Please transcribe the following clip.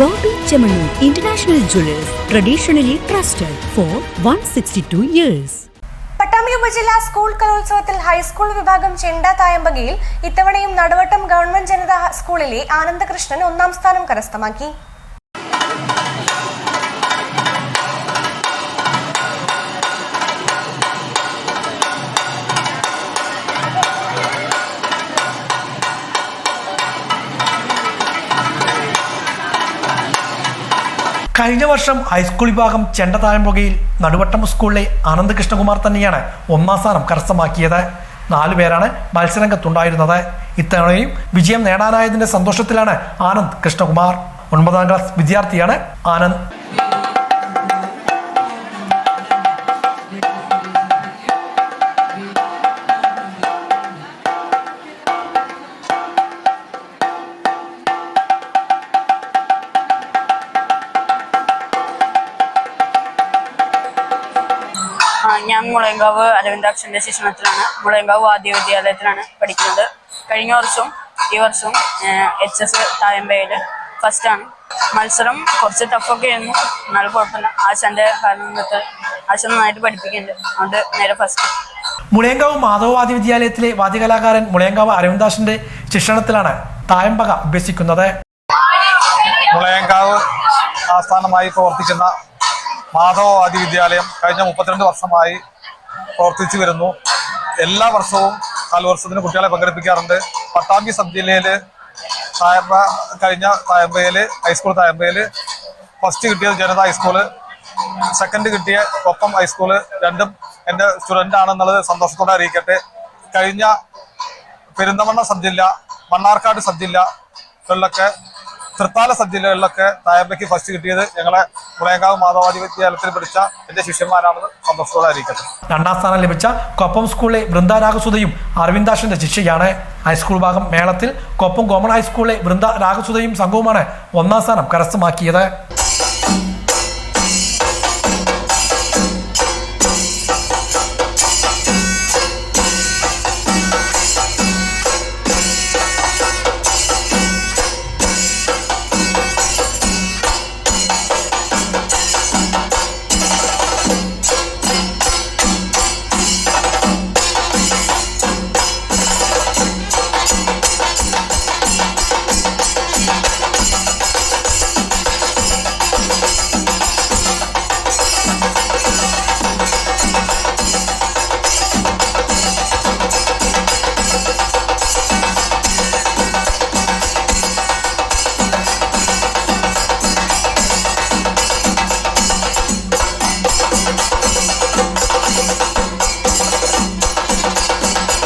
Bobby Chemanu International Jewelers, traditionally trusted for 162 years. Pattambi ഉപജില്ലാ school കലോത്സവത്തിൽ high school വിഭാഗം ചെണ്ട തായമ്പകയിൽ ഇത്തവണയും നടുവട്ടം ഗവൺമെന്റ് ജനതാ സ്കൂളിലെ ആനന്ദകൃഷ്ണൻ ഒന്നാം സ്ഥാനം കരസ്ഥമാക്കി. കഴിഞ്ഞ വർഷം ഹൈസ്കൂൾ വിഭാഗം ചെണ്ട തായമ്പകയിൽ നടുവട്ടം സ്കൂളിലെ ആനന്ദ് കൃഷ്ണകുമാർ തന്നെയാണ് ഒന്നാം സ്ഥാനം കരസ്ഥമാക്കിയത്. 4 പേരാണ് മത്സരരംഗത്തുണ്ടായിരുന്നത്. ഇത്തവണയും വിജയം നേടാനായതിന്റെ സന്തോഷത്തിലാണ് ആനന്ദ് കൃഷ്ണകുമാർ. 9ാം ക്ലാസ് വിദ്യാർത്ഥിയാണ് ആനന്ദ്. ഞാൻ മുളയങ്കാവ് അരവിന്ദാക്ഷന്റെ ശിക്ഷണത്തിലാണ്. മുളയങ്കാവ് ആദ്യ വിദ്യാലയത്തിലാണ് പഠിക്കുന്നത്. കഴിഞ്ഞ വർഷവും ഈ വർഷവും HS തായമ്പയിൽ ഫസ്റ്റാണ്. മത്സരം കുറച്ച് ടഫൊക്കെ ആയിരുന്നു, എന്നാലും കുഴപ്പമില്ല. ആശാന്റെ കാരണത്ത് ആശ നന്നായിട്ട് പഠിപ്പിക്കുന്നുണ്ട്, അതുകൊണ്ട് നേരെ ഫസ്റ്റ്. മുളയങ്കാവ് മാധവവാദ്യ വിദ്യാലയത്തിലെ വാദ്യകലാകാരൻ മുളയങ്കാവ് അരവിന്ദാക്ഷന്റെ ശിക്ഷണത്തിലാണ് തായമ്പക അഭ്യസിക്കുന്നത്. മുളയങ്കാവ് ആസ്ഥാനമായി പ്രവർത്തിക്കുന്ന മാധവവാദ്യ വിദ്യാലയം കഴിഞ്ഞ 32 വർഷമായി പ്രവർത്തിച്ചു വരുന്നു. എല്ലാ വർഷവും കലോത്സവത്തിന് കുട്ടികളെ പങ്കെടുപ്പിക്കാറുണ്ട്. പട്ടാമ്പി സബ് ജില്ലയിൽ കഴിഞ്ഞ തായമ്പയില് ഹൈസ്കൂൾ തായമ്പയില് ഫസ്റ്റ് കിട്ടിയത് ജനതാ ഹൈസ്കൂള്, സെക്കൻഡ് കിട്ടിയ കൊപ്പം ഹൈസ്കൂള്. രണ്ടും എൻ്റെ സ്റ്റുഡൻ്റ് ആണെന്നുള്ളത് സന്തോഷത്തോടെ അറിയിക്കട്ടെ. കഴിഞ്ഞ പെരിന്തമണ്ണ സബ് ജില്ല, മണ്ണാർക്കാട് സബ് ജില്ലകളിലൊക്കെ, തൃത്താല സബ് ജില്ലകളിലൊക്കെ തായമ്പയ്ക്ക് ഫസ്റ്റ് കിട്ടിയത് ഞങ്ങളെ മുളയങ്കാവ് മാധവവാദ്യ വിദ്യാലയത്തിൽ പഠിച്ച എന്റെ ശിഷ്യന്മാരാണെന്ന് സന്തോഷത്തോടെ അറിയിക്കട്ടെ. 2ാം സ്ഥാനം ലഭിച്ച കൊപ്പം സ്കൂളിലെ വൃന്ദ രാഗസുധയും അരവിന്ദാക്ഷന്റെ ശിഷ്യയാണ്. ഹൈസ്കൂൾ ഭാഗം മേളത്തിൽ കൊപ്പം കോമൺ ഹൈസ്കൂളിലെ വൃന്ദ രാഗസുധയും സംഘവുമാണ് 1ാം സ്ഥാനം കരസ്ഥമാക്കിയത്.